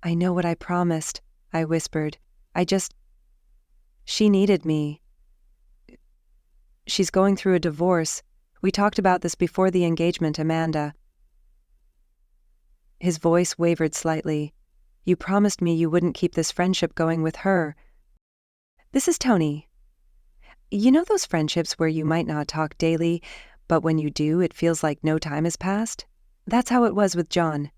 I know what I promised, I whispered. She needed me. She's going through a divorce. We talked about this before the engagement, Amanda. His voice wavered slightly. You promised me you wouldn't keep this friendship going with her. This is Tony. You know those friendships where you might not talk daily, but when you do, it feels like no time has passed? That's how it was with John.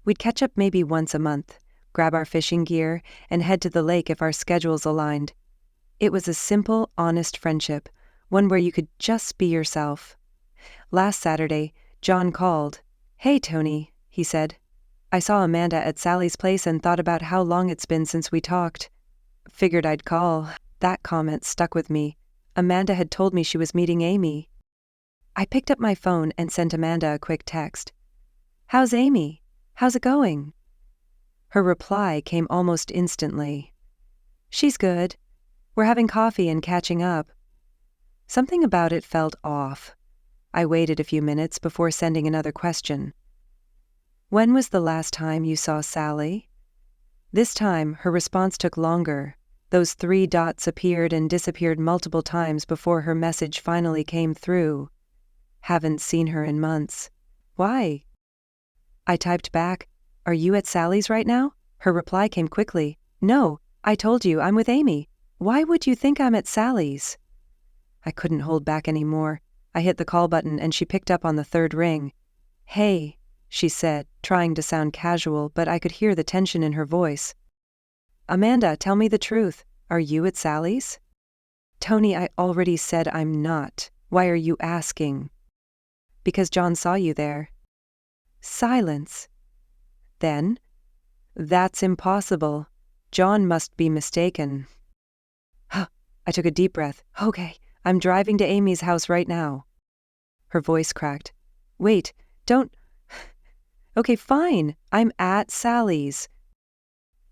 We'd catch up maybe once a month, grab our fishing gear, and head to the lake if our schedules aligned. It was a simple, honest friendship, one where you could just be yourself. Last Saturday, John called. Hey, Tony, he said. I saw Amanda at Sally's place and thought about how long it's been since we talked. Figured I'd call. That comment stuck with me. Amanda had told me she was meeting Amy. I picked up my phone and sent Amanda a quick text. How's Amy? How's it going? Her reply came almost instantly. She's good. We're having coffee and catching up. Something about it felt off. I waited a few minutes before sending another question. When was the last time you saw Sally? This time, her response took longer. Those 3 dots appeared and disappeared multiple times before her message finally came through. Haven't seen her in months. Why? I typed back, Are you at Sally's right now? Her reply came quickly. No, I told you, I'm with Amy. Why would you think I'm at Sally's? I couldn't hold back anymore. I hit the call button and she picked up on the 3rd ring. Hey, she said, trying to sound casual, but I could hear the tension in her voice. Amanda, tell me the truth. Are you at Sally's? Tony, I already said I'm not. Why are you asking? Because John saw you there. Silence. Then? That's impossible. John must be mistaken. Huh. I took a deep breath. Okay, I'm driving to Amy's house right now. Her voice cracked. Wait, don't... Okay, fine. I'm at Sally's.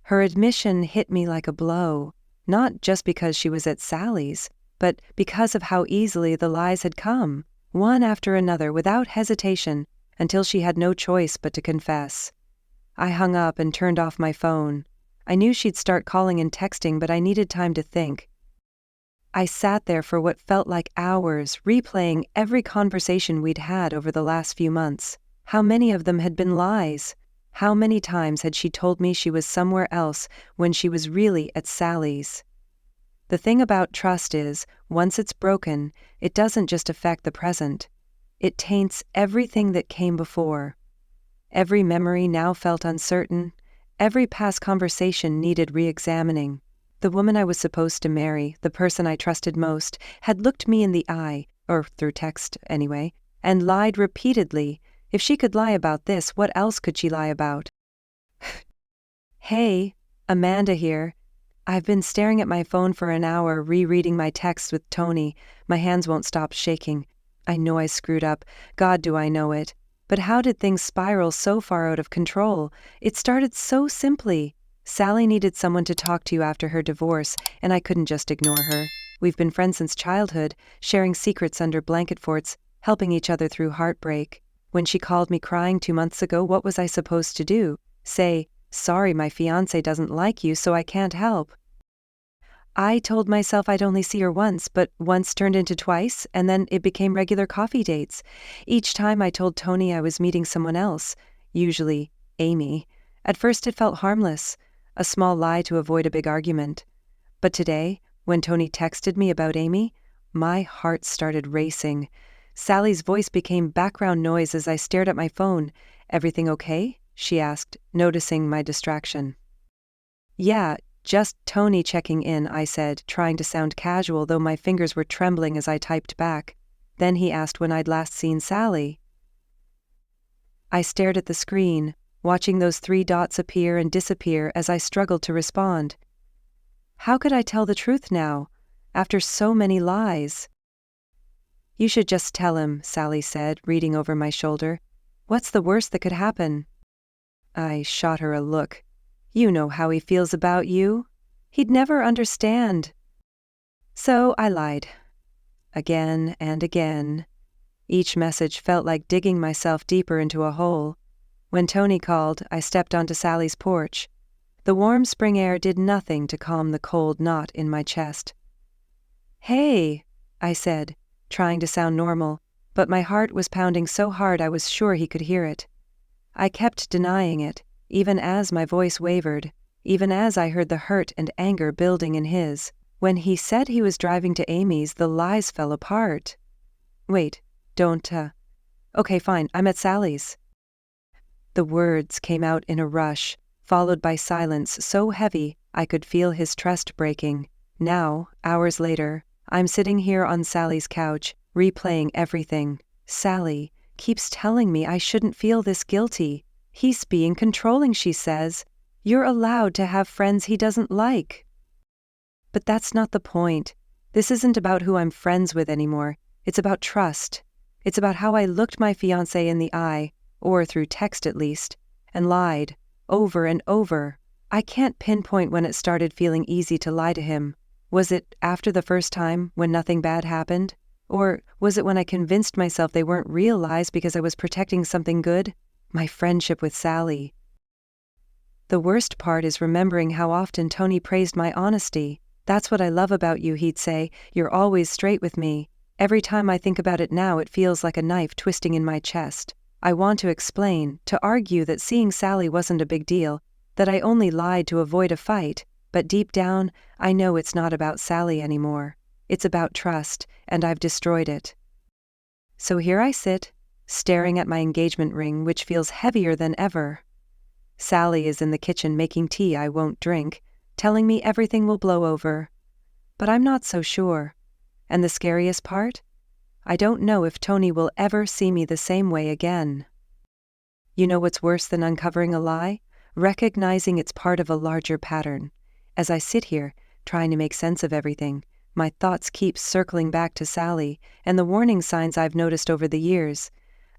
Her admission hit me like a blow, not just because she was at Sally's, but because of how easily the lies had come, one after another without hesitation, until she had no choice but to confess. I hung up and turned off my phone. I knew she'd start calling and texting, but I needed time to think. I sat there for what felt like hours, replaying every conversation we'd had over the last few months. How many of them had been lies? How many times had she told me she was somewhere else when she was really at Sally's? The thing about trust is, once it's broken, it doesn't just affect the present. It taints everything that came before. Every memory now felt uncertain. Every past conversation needed re-examining. The woman I was supposed to marry, the person I trusted most, had looked me in the eye, or through text anyway, and lied repeatedly. If she could lie about this, what else could she lie about? Hey, Amanda here. I've been staring at my phone for an hour, rereading my texts with Tony. My hands won't stop shaking. I know I screwed up. God, do I know it. But how did things spiral so far out of control? It started so simply. Sally needed someone to talk to after her divorce, and I couldn't just ignore her. We've been friends since childhood, sharing secrets under blanket forts, helping each other through heartbreak. When she called me crying 2 months ago, what was I supposed to do? Say, sorry, my fiancé doesn't like you, so I can't help. I told myself I'd only see her once, but once turned into twice, and then it became regular coffee dates. Each time I told Tony I was meeting someone else, usually Amy. At first it felt harmless, a small lie to avoid a big argument. But today, when Tony texted me about Amy, my heart started racing. Sally's voice became background noise as I stared at my phone. Everything okay? She asked, noticing my distraction. Yeah, just Tony checking in, I said, trying to sound casual, though my fingers were trembling as I typed back. Then he asked when I'd last seen Sally. I stared at the screen, watching those 3 dots appear and disappear as I struggled to respond. How could I tell the truth now, after so many lies? You should just tell him, Sally said, reading over my shoulder. What's the worst that could happen? I shot her a look. You know how he feels about you. He'd never understand. So I lied. Again and again. Each message felt like digging myself deeper into a hole. When Tony called, I stepped onto Sally's porch. The warm spring air did nothing to calm the cold knot in my chest. "Hey," I said, trying to sound normal, but my heart was pounding so hard I was sure he could hear it. I kept denying it, even as my voice wavered, even as I heard the hurt and anger building in his. When he said he was driving to Amy's, the lies fell apart. "Wait, don't, Okay, fine, I'm at Sally's." The words came out in a rush, followed by silence so heavy I could feel his trust breaking. Now, hours later, I'm sitting here on Sally's couch, replaying everything. Sally keeps telling me I shouldn't feel this guilty. He's being controlling, she says. You're allowed to have friends he doesn't like. But that's not the point. This isn't about who I'm friends with anymore. It's about trust. It's about how I looked my fiancé in the eye, or through text at least, and lied, over and over. I can't pinpoint when it started feeling easy to lie to him. Was it after the first time, when nothing bad happened? Or was it when I convinced myself they weren't real lies because I was protecting something good? My friendship with Sally. The worst part is remembering how often Tony praised my honesty. "That's what I love about you," he'd say. "You're always straight with me." Every time I think about it now, it feels like a knife twisting in my chest. I want to explain, to argue that seeing Sally wasn't a big deal, that I only lied to avoid a fight, but deep down, I know it's not about Sally anymore. It's about trust, and I've destroyed it. So here I sit, staring at my engagement ring, which feels heavier than ever. Sally is in the kitchen making tea I won't drink, telling me everything will blow over. But I'm not so sure. And the scariest part? I don't know if Tony will ever see me the same way again. You know what's worse than uncovering a lie? Recognizing it's part of a larger pattern. As I sit here, trying to make sense of everything, my thoughts keep circling back to Sally and the warning signs I've noticed over the years.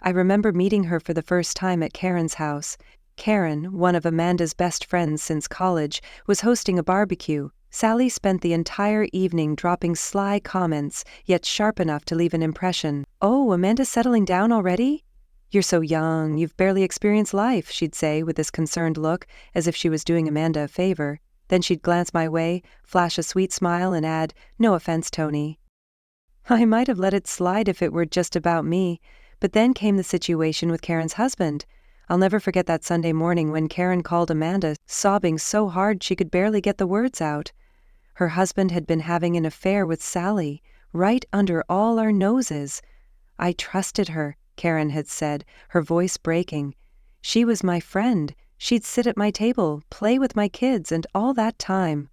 I remember meeting her for the first time at Karen's house. Karen, one of Amanda's best friends since college, was hosting a barbecue. Sally spent the entire evening dropping sly comments, yet sharp enough to leave an impression. "Oh, Amanda's settling down already? You're so young, you've barely experienced life," she'd say with this concerned look, as if she was doing Amanda a favor. Then she'd glance my way, flash a sweet smile, and add, "No offense, Tony." I might have let it slide if it were just about me, but then came the situation with Karen's husband. I'll never forget that Sunday morning when Karen called Amanda, sobbing so hard she could barely get the words out. Her husband had been having an affair with Sally, right under all our noses. "I trusted her," Karen had said, her voice breaking. "She was my friend. She'd sit at my table, play with my kids, and all that time."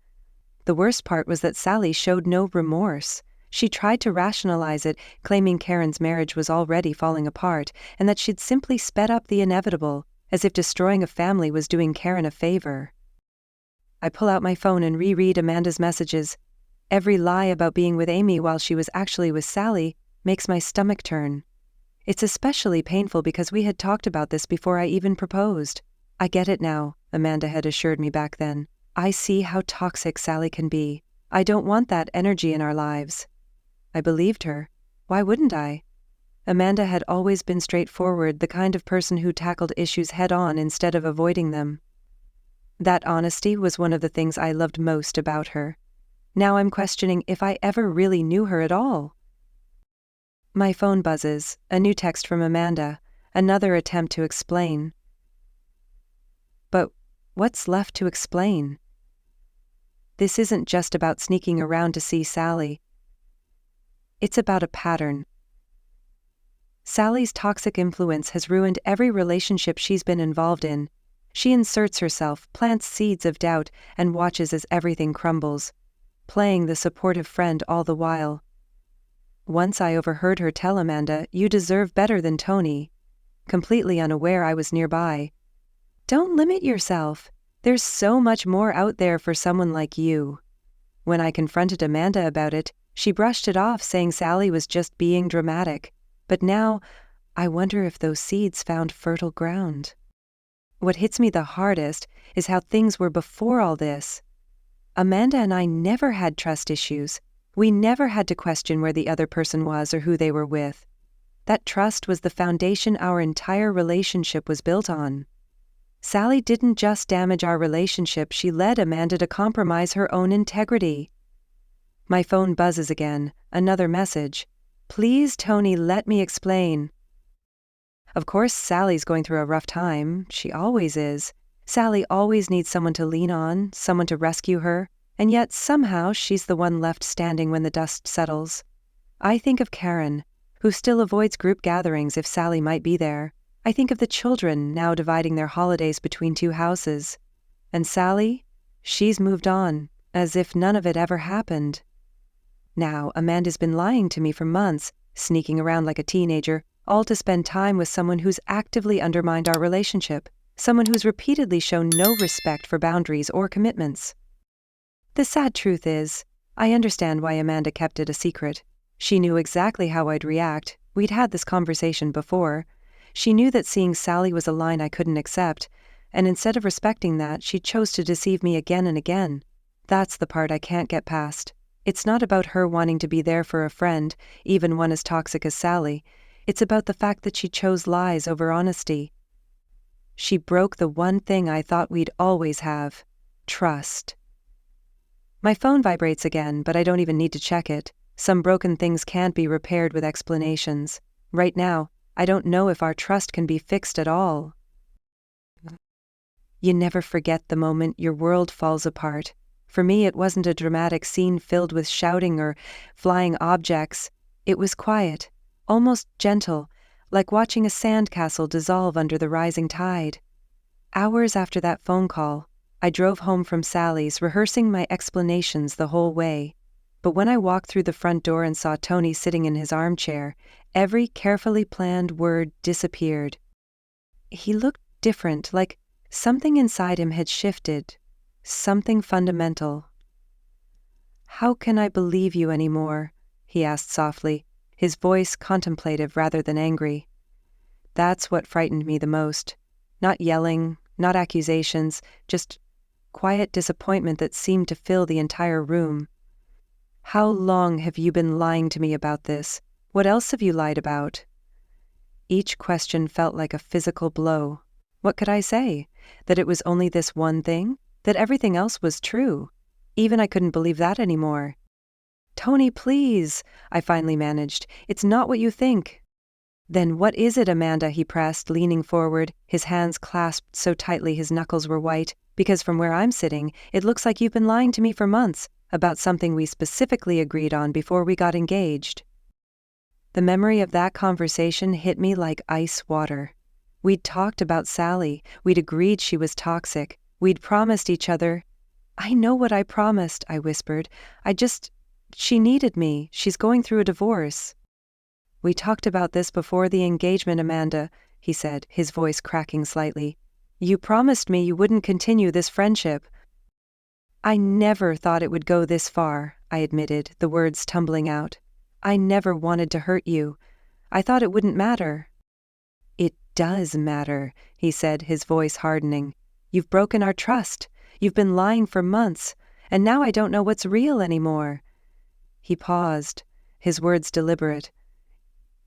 The worst part was that Sally showed no remorse. She tried to rationalize it, claiming Karen's marriage was already falling apart, and that she'd simply sped up the inevitable, as if destroying a family was doing Karen a favor. I pull out my phone and reread Amanda's messages. Every lie about being with Amy while she was actually with Sally makes my stomach turn. It's especially painful because we had talked about this before I even proposed. "I get it now," Amanda had assured me back then. "I see how toxic Sally can be. I don't want that energy in our lives." I believed her. Why wouldn't I? Amanda had always been straightforward, the kind of person who tackled issues head-on instead of avoiding them. That honesty was one of the things I loved most about her. Now I'm questioning if I ever really knew her at all. My phone buzzes, a new text from Amanda, another attempt to explain. But what's left to explain? This isn't just about sneaking around to see Sally. It's about a pattern. Sally's toxic influence has ruined every relationship she's been involved in. She inserts herself, plants seeds of doubt, and watches as everything crumbles, playing the supportive friend all the while. Once I overheard her tell Amanda, "You deserve better than Tony," completely unaware I was nearby. "Don't limit yourself. There's so much more out there for someone like you." When I confronted Amanda about it, she brushed it off, saying Sally was just being dramatic. But now, I wonder if those seeds found fertile ground. What hits me the hardest is how things were before all this. Amanda and I never had trust issues. We never had to question where the other person was or who they were with. That trust was the foundation our entire relationship was built on. Sally didn't just damage our relationship, she led Amanda to compromise her own integrity. My phone buzzes again, another message. Please, Tony, let me explain. Of course, Sally's going through a rough time. She always is. Sally always needs someone to lean on, someone to rescue her, and yet somehow she's the one left standing when the dust settles. I think of Karen, who still avoids group gatherings if Sally might be there. I think of the children now dividing their holidays between two houses. And Sally? She's moved on, as if none of it ever happened. Now, Amanda's been lying to me for months, sneaking around like a teenager, all to spend time with someone who's actively undermined our relationship, someone who's repeatedly shown no respect for boundaries or commitments. The sad truth is, I understand why Amanda kept it a secret. She knew exactly how I'd react. We'd had this conversation before. She knew that seeing Sally was a line I couldn't accept, and instead of respecting that, she chose to deceive me again and again. That's the part I can't get past. It's not about her wanting to be there for a friend, even one as toxic as Sally. It's about the fact that she chose lies over honesty. She broke the one thing I thought we'd always have: trust. My phone vibrates again, but I don't even need to check it. Some broken things can't be repaired with explanations. Right now, I don't know if our trust can be fixed at all. You never forget the moment your world falls apart. For me, it wasn't a dramatic scene filled with shouting or flying objects. It was quiet, almost gentle, like watching a sandcastle dissolve under the rising tide. Hours after that phone call, I drove home from Sally's, rehearsing my explanations the whole way. But when I walked through the front door and saw Tony sitting in his armchair, every carefully planned word disappeared. He looked different, like something inside him had shifted, something fundamental. "How can I believe you anymore?" he asked softly, his voice contemplative rather than angry. That's what frightened me the most. Not yelling, not accusations, just quiet disappointment that seemed to fill the entire room. "How long have you been lying to me about this? What else have you lied about?" Each question felt like a physical blow. What could I say? That it was only this one thing? That everything else was true? Even I couldn't believe that anymore. "Tony, please," I finally managed. "It's not what you think." "Then what is it, Amanda?" he pressed, leaning forward, his hands clasped so tightly his knuckles were white. "Because from where I'm sitting, it looks like you've been lying to me for months, about something we specifically agreed on before we got engaged." The memory of that conversation hit me like ice water. We'd talked about Sally, we'd agreed she was toxic, we'd promised each other. "I know what I promised," I whispered. She needed me, she's going through a divorce." "We talked about this before the engagement, Amanda," he said, his voice cracking slightly. "You promised me you wouldn't continue this friendship." "I never thought it would go this far," I admitted, the words tumbling out. "I never wanted to hurt you. I thought it wouldn't matter." "It does matter," he said, his voice hardening. "You've broken our trust. You've been lying for months, and now I don't know what's real anymore." He paused, his words deliberate.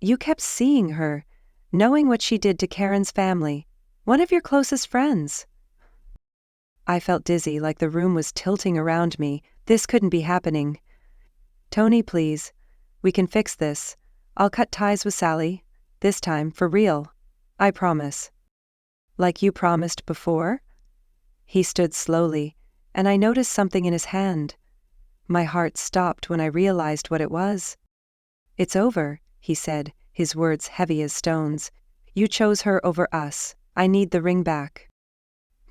"You kept seeing her, knowing what she did to Karen's family, one of your closest friends." I felt dizzy, like the room was tilting around me. This couldn't be happening. "Tony, please. We can fix this. I'll cut ties with Sally. This time, for real. I promise." "Like you promised before?" He stood slowly, and I noticed something in his hand. My heart stopped when I realized what it was. "It's over," he said, his words heavy as stones. "You chose her over us. I need the ring back."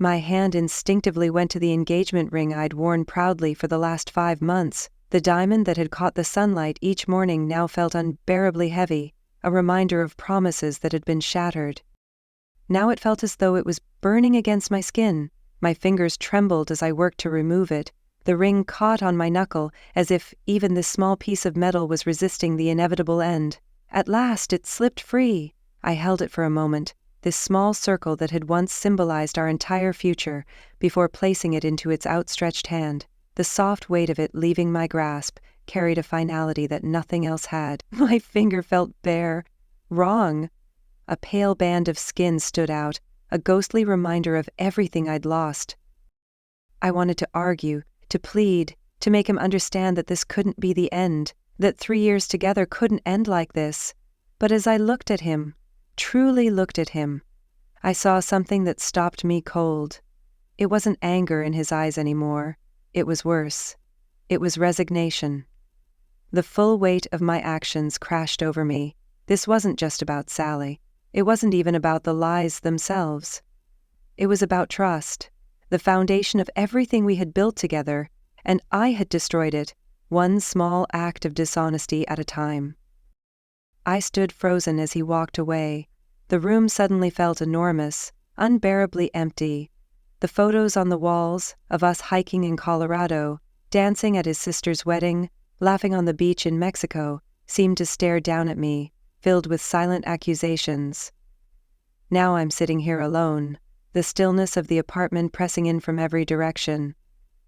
My hand instinctively went to the engagement ring I'd worn proudly for the last 5 months. The diamond that had caught the sunlight each morning now felt unbearably heavy, a reminder of promises that had been shattered. Now it felt as though it was burning against my skin. My fingers trembled as I worked to remove it. The ring caught on my knuckle, as if even this small piece of metal was resisting the inevitable end. At last it slipped free. I held it for a moment, this small circle that had once symbolized our entire future, before placing it into its outstretched hand. The soft weight of it leaving my grasp carried a finality that nothing else had. My finger felt bare. Wrong. A pale band of skin stood out, a ghostly reminder of everything I'd lost. I wanted to argue, to plead, to make him understand that this couldn't be the end, that 3 years together couldn't end like this. But as I looked at him, truly looked at him, I saw something that stopped me cold. It wasn't anger in his eyes anymore. It was worse. It was resignation. The full weight of my actions crashed over me. This wasn't just about Sally. It wasn't even about the lies themselves. It was about trust, the foundation of everything we had built together, and I had destroyed it, one small act of dishonesty at a time. I stood frozen as he walked away. The room suddenly felt enormous, unbearably empty. The photos on the walls of us hiking in Colorado, dancing at his sister's wedding, laughing on the beach in Mexico, seemed to stare down at me, filled with silent accusations. Now I'm sitting here alone, the stillness of the apartment pressing in from every direction.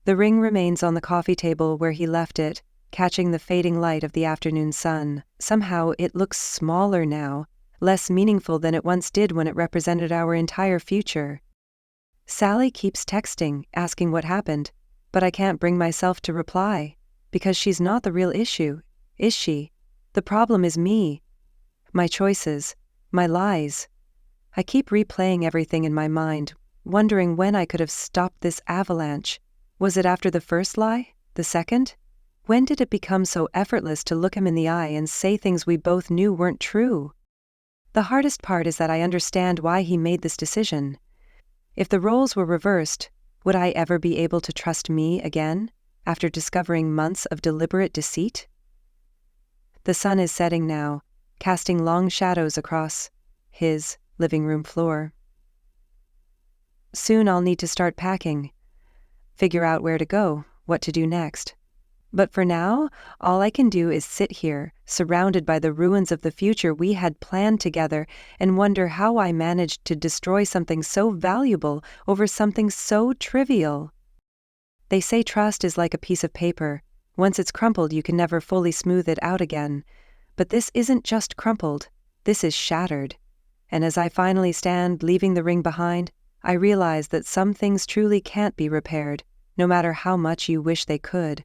The ring remains on the coffee table where he left it, catching the fading light of the afternoon sun. Somehow it looks smaller now, less meaningful than it once did when it represented our entire future. Sally keeps texting, asking what happened, but I can't bring myself to reply, because she's not the real issue, is she? The problem is me. My choices, my lies. I keep replaying everything in my mind, wondering when I could have stopped this avalanche. Was it after the first lie? The second? When did it become so effortless to look him in the eye and say things we both knew weren't true? The hardest part is that I understand why he made this decision. If the roles were reversed, would I ever be able to trust me again, after discovering months of deliberate deceit? The sun is setting now, casting long shadows across his living room floor. Soon I'll need to start packing, figure out where to go, what to do next. But for now, all I can do is sit here, surrounded by the ruins of the future we had planned together, and wonder how I managed to destroy something so valuable over something so trivial. They say trust is like a piece of paper. Once it's crumpled, you can never fully smooth it out again. But this isn't just crumpled, this is shattered. And as I finally stand, leaving the ring behind, I realize that some things truly can't be repaired, no matter how much you wish they could.